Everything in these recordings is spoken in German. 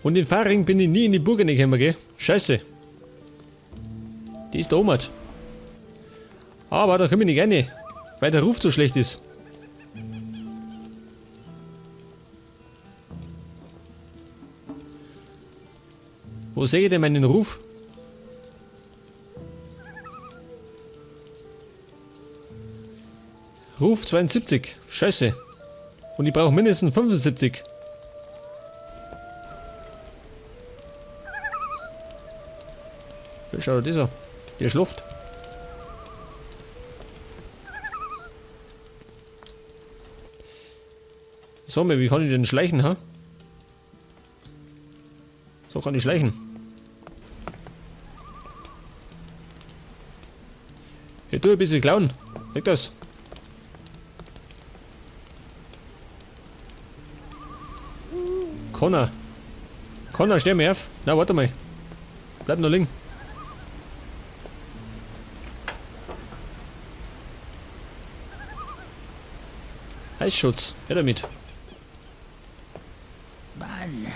Und in Fahrring bin ich nie in die Burg gekommen, gell? Scheiße. Die ist da oben. Aber da komme ich nicht rein, weil der Ruf so schlecht ist. Wo sehe ich denn meinen Ruf? Ruf 72. Scheiße. Und ich brauche mindestens 75. Wie schaut das aus? Ihr schluft. Sag mal, wie kann ich denn schleichen, ha? So kann ich schleichen. Ich tue ein bisschen klauen. Weg das. Connor. Connor, steh mir auf. Na, warte mal. Bleib noch liegen. Eisschutz. Hör damit. Mann,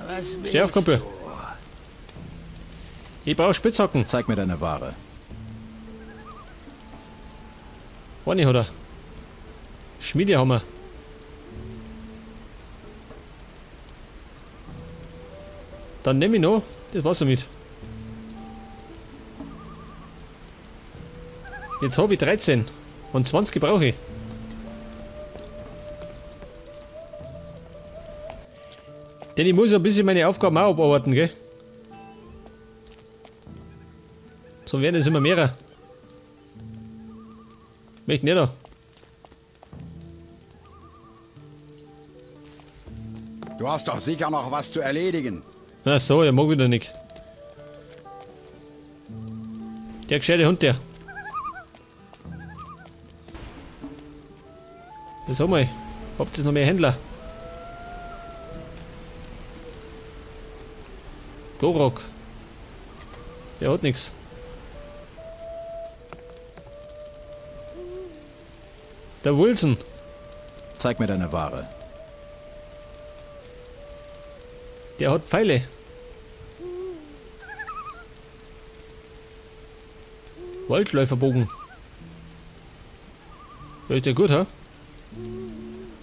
was Steh auf, Kumpel. Ich brauche Spitzhacken. Zeig mir deine Ware. Warni hat er. Schmiedehammer. Dann nehme ich noch das Wasser mit. Jetzt habe ich 13 und 20 brauche ich. Denn ich muss ein bisschen meine Aufgaben auch abarbeiten, gell? So werden es immer mehrer. Möchte nicht da. Du hast doch sicher noch was zu erledigen. Ach so, der mag wieder nicht. Der gescheite Hund, der. Sag mal, habt ihr noch mehr Händler? Gorok. Der hat nichts. Der Wilson. Zeig mir deine Ware. Der hat Pfeile. Waldläuferbogen. Der ist ja gut, ha?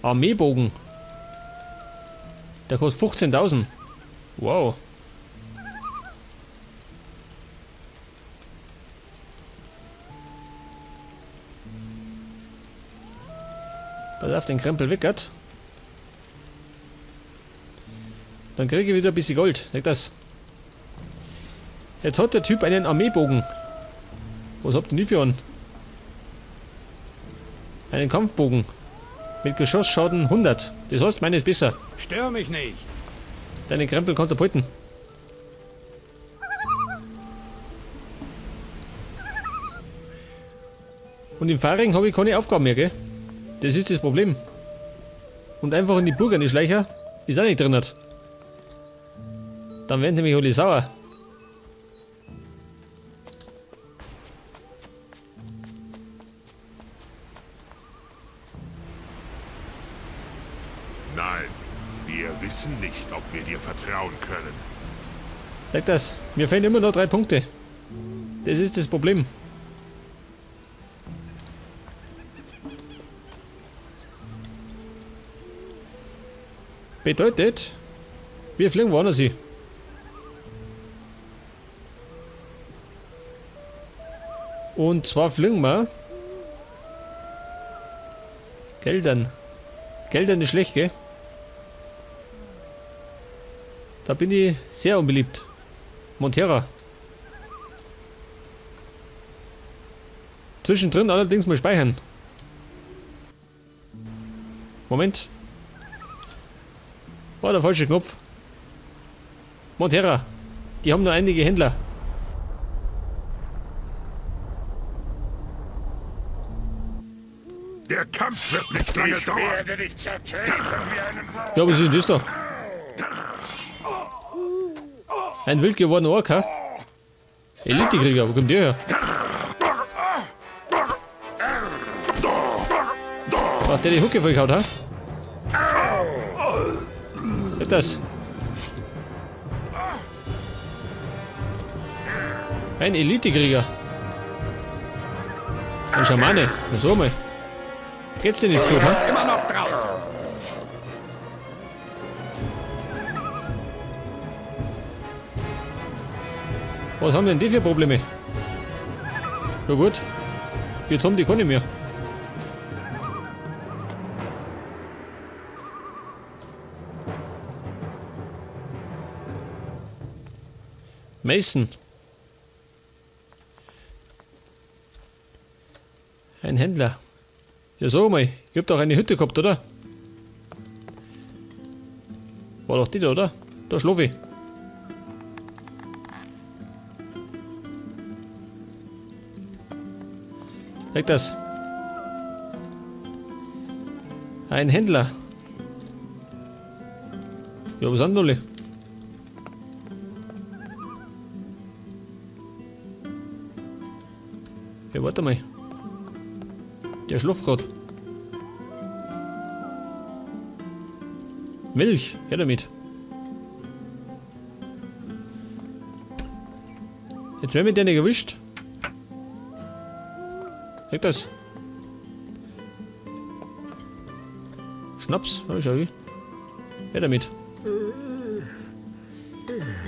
Armeebogen. Der kostet 15.000. Wow. Pass auf den Krempel weg, hat. Dann kriege ich wieder ein bisschen Gold. Sag das. Jetzt hat der Typ einen Armeebogen. Was habt ihr denn für einen? Einen Kampfbogen. Mit Geschossschaden 100. Das heißt, meine ist besser. Stör mich nicht. Deine Krempel kannst du behalten. Und im Fahrring habe ich keine Aufgaben mehr, gell? Das ist das Problem. Und einfach in die Burg eine Schleicher ist auch nicht drin. Dann werden nämlich alle sauer. Nein, wir wissen nicht, ob wir dir vertrauen können. Sag das, mir fehlen immer noch 3 Punkte. Das ist das Problem. Bedeutet, wir fliegen woanders hin. Und zwar fliegen wir Geldern. Geldern ist schlecht, gell? Da bin ich sehr unbeliebt. Montera. Zwischendrin allerdings mal speichern. Moment. War der falsche Knopf. Montera. Die haben nur einige Händler. Der Kampf wird nicht lange dauern. Ich werde dich zertreten wie einen Ja, was ist denn das da? Ein wild gewordener Ork, ha? Elitekrieger, wo kommt der her? Ach, der die Hucke vollgehaut, ha? Geht das? Ein Elitekrieger. Ein Schamane. Na so mal. Geht's denn jetzt gut, ha? Immer noch drauf. Was haben denn die für Probleme? Ja gut. Jetzt haben die keine mehr. Mason. Ein Händler. Ja, sag mal, ihr habt doch eine Hütte gehabt, oder? War doch die da, oder? Da schlaf ich. Leg das. Ein Händler. Ja, was sind alle? Ja, warte mal. Der schläft grad. Milch, her damit. Jetzt werden wir den nicht erwischt. Leg das. Schnaps, oh, schau ich. Her damit.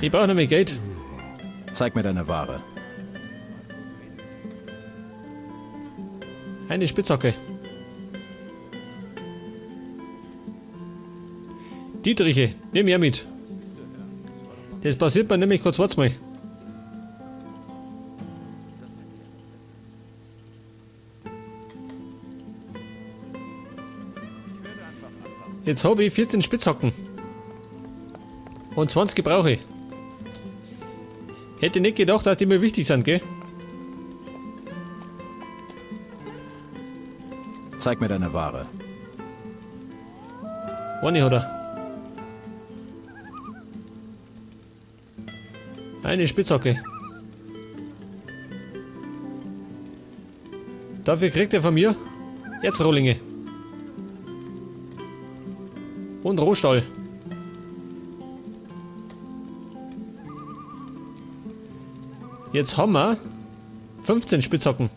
Ich brauche nämlich Geld. Zeig mir deine Ware. Eine Spitzhacke. Dietriche, nimm her mit. Das passiert mir nämlich kurz, warte mal. Jetzt habe ich 14 Spitzhacken. Und 20 brauche ich. Hätte nicht gedacht, dass die mir wichtig sind, gell? Zeig mir deine Ware. Eine hat er. Eine Spitzhacke. Dafür kriegt er von mir Erzrohlinge. Und Rohstahl. Jetzt haben wir 15 Spitzhacken.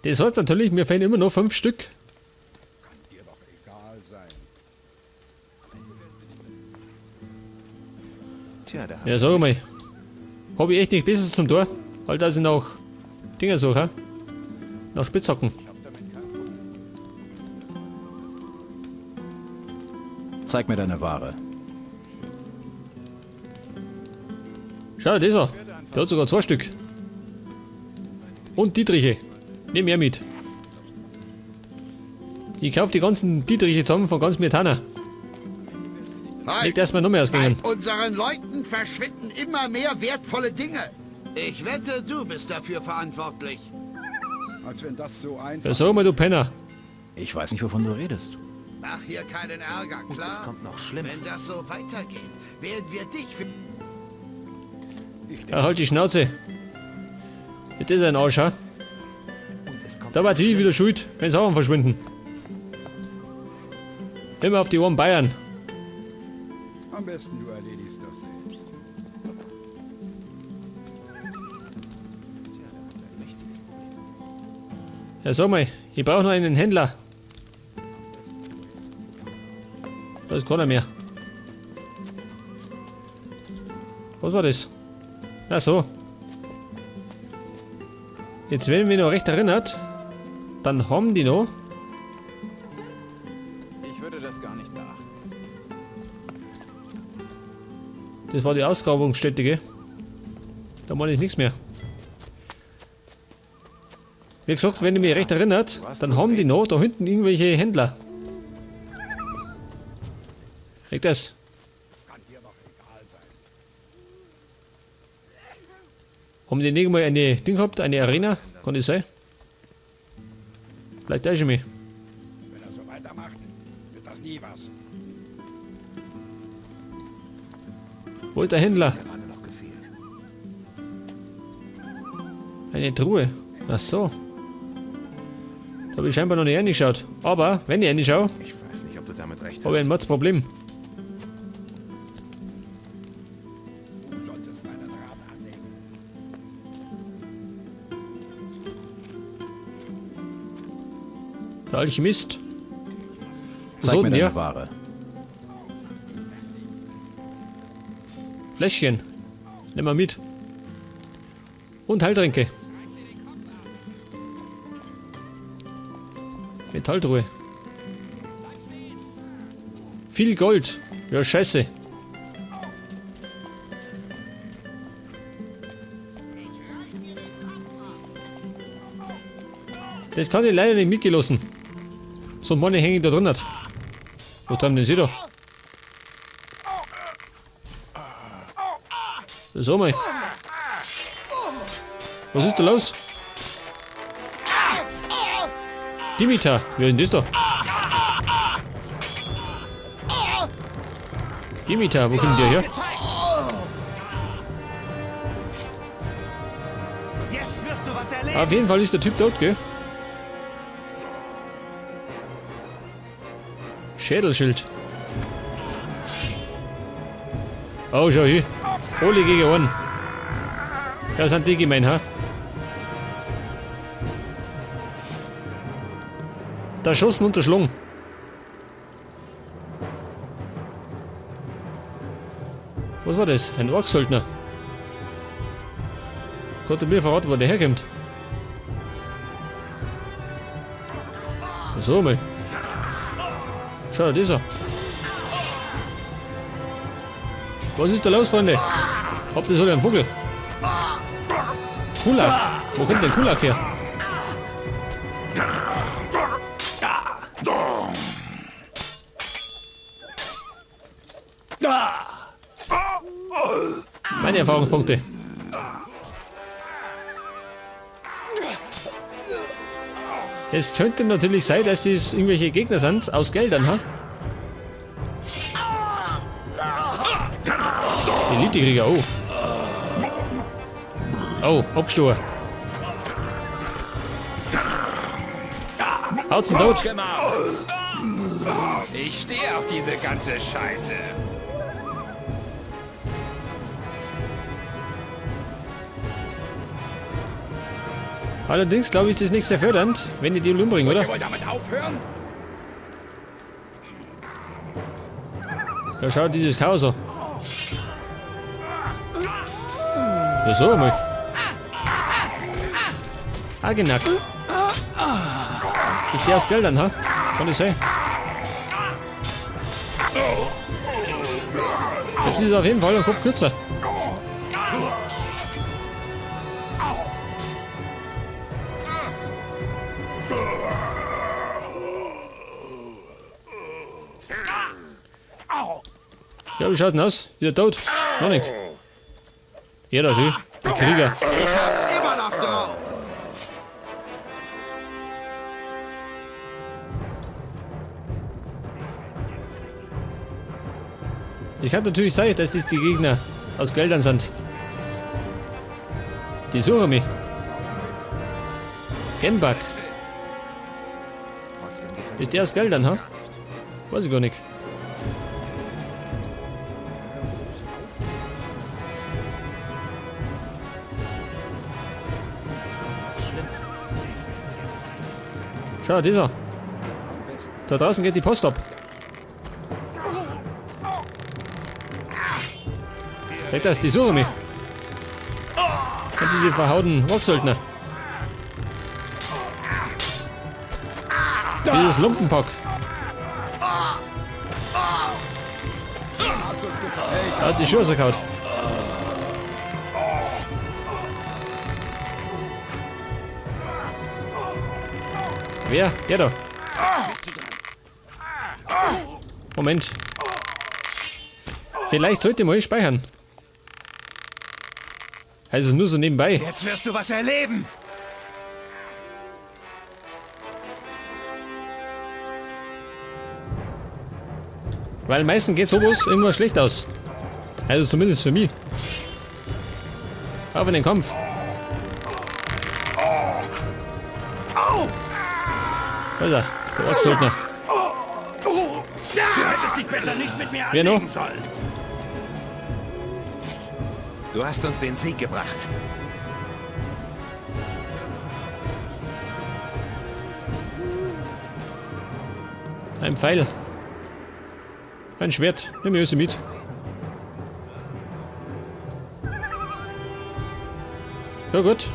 Das heißt natürlich, mir fehlen immer noch 5 Stück. Dir doch egal sein. Tja, da Ja, sag mal. Habe ich echt nichts Besseres zum Tor, weil dass ich nach Dinger suche. Nach Spitzhacken. Zeig mir deine Ware. Schau, das er. Der hat sogar 2 Stück. Und Dietriche. Nimm mehr mit. Ich kaufe die ganzen Dietriche zusammen von ganz Mirtana. Nicht erstmal noch mehr ausgehen. Bei unseren Leuten verschwinden immer mehr wertvolle Dinge. Ich wette, du bist dafür verantwortlich. Als wenn das so einfach... Ja, sag mal, du Penner. Ich weiß nicht, wovon du redest. Mach hier keinen Ärger, klar? es kommt noch schlimmer. Wenn das so weitergeht, werden wir dich für... Ja, halt die Schnauze. Das ist ein Arsch, ha? Es kommt Da war die wieder schuld, wenn Sachen verschwinden. Immer auf die Ohren Bayern. Am besten du erledigst das selbst. Ja, sag mal, ich brauche noch einen Händler. Da ist keiner mehr. Was war das? Ach so. Jetzt, wenn ich mich noch recht erinnert, dann haben die noch. Ich würde das gar nicht beachten. Das war die Ausgrabungsstätte, gell? Da meine ich nichts mehr. Wie gesagt, wenn ihr mich recht erinnert, dann haben die noch da hinten irgendwelche Händler. Leg das. Kann dir doch egal sein. Haben die nicht mal eine Ding gehabt, eine Arena? Kann das sein? Vielleicht täusche ich mich. Wenn er so weitermacht, wird das nie was. Wo ist der Händler? gerade noch gefehlt. Eine Truhe. Ach so. Da habe ich scheinbar noch nicht reingeschaut. Aber, wenn ich reinschaue, Ich weiß nicht, ob du da Habe ich ein Mordsproblem. Du solltest meinen Rat annehmen. Der Alchemist. Was Zeig hat mir denn deine der? Ware. Fläschchen. Nimm mal mit. Und Heiltränke. Metalltruhe. Viel Gold. Ja, scheiße. Das kann ich leider nicht mitgelassen. So ein Mann hänge ich da drin. Was treiben denn Sie da? So mal. Was ist da los? Dimitar, wer ist denn das da? Dimitar, wo kommt der her? Jetzt wirst du was erleben. Auf jeden Fall ist der Typ tot, gell? Schädelschild. Oh, schau hier. Alle gegen einen. Ja, sind die gemein, ha? Da schossen und erschlungen. Was war das? Ein Orksöldner. Konnte mir verraten, wo der herkommt. So mal. Schau, das ist er. Was ist da los, Freunde? Habt ihr so einen Vogel? Kulak. Wo kommt denn Kulak her? Meine Erfahrungspunkte. Es könnte natürlich sein, dass es irgendwelche Gegner sind aus Geldern, ha? Elitekrieger, oh. Oh, abgestoßen. Haut's ihn tot. Ich stehe auf diese ganze Scheiße. Allerdings glaube ich, ist das nicht sehr fördernd, wenn die umbringen, oder? Ihr wollt damit aufhören? Ja, schau dieses Chaos an. Ja, so einmal. Agenak. Ist der aus Geldern, ha? Kann das sein? Jetzt ist er auf jeden Fall ein Kopf kürzer. Ja, wie schaut denn aus? Ist er tot? Noch nicht. Ja, da schön. Der Krieger. Ich hab's immer noch drauf. Ich kann natürlich sagen, dass das die Gegner aus Geldern sind. Die suchen mich. Gembak. Ist der aus Geldern, ha? Weiß ich gar nicht. Schau, dieser. Da draußen geht die Post ab. Hey, das, die suchen mich. Und diese verhauten Rocksöldner. Dieses Lumpenpack. Hast du's gezeigt? Er hat sich Schuhe gekaut. Wer? Der da. Moment. Vielleicht sollte ich mal speichern. Also nur so nebenbei. Jetzt wirst du was erleben. Weil meistens geht sowas immer schlecht aus. Also zumindest für mich. Auf in den Kampf. Da ist er, der Orksöldner. Du hättest dich besser nicht mit mir Wer noch? anlegen sollen. Du hast uns den Sieg gebracht. Ein Pfeil. Ein Schwert. Nimm mir mit. Ja gut.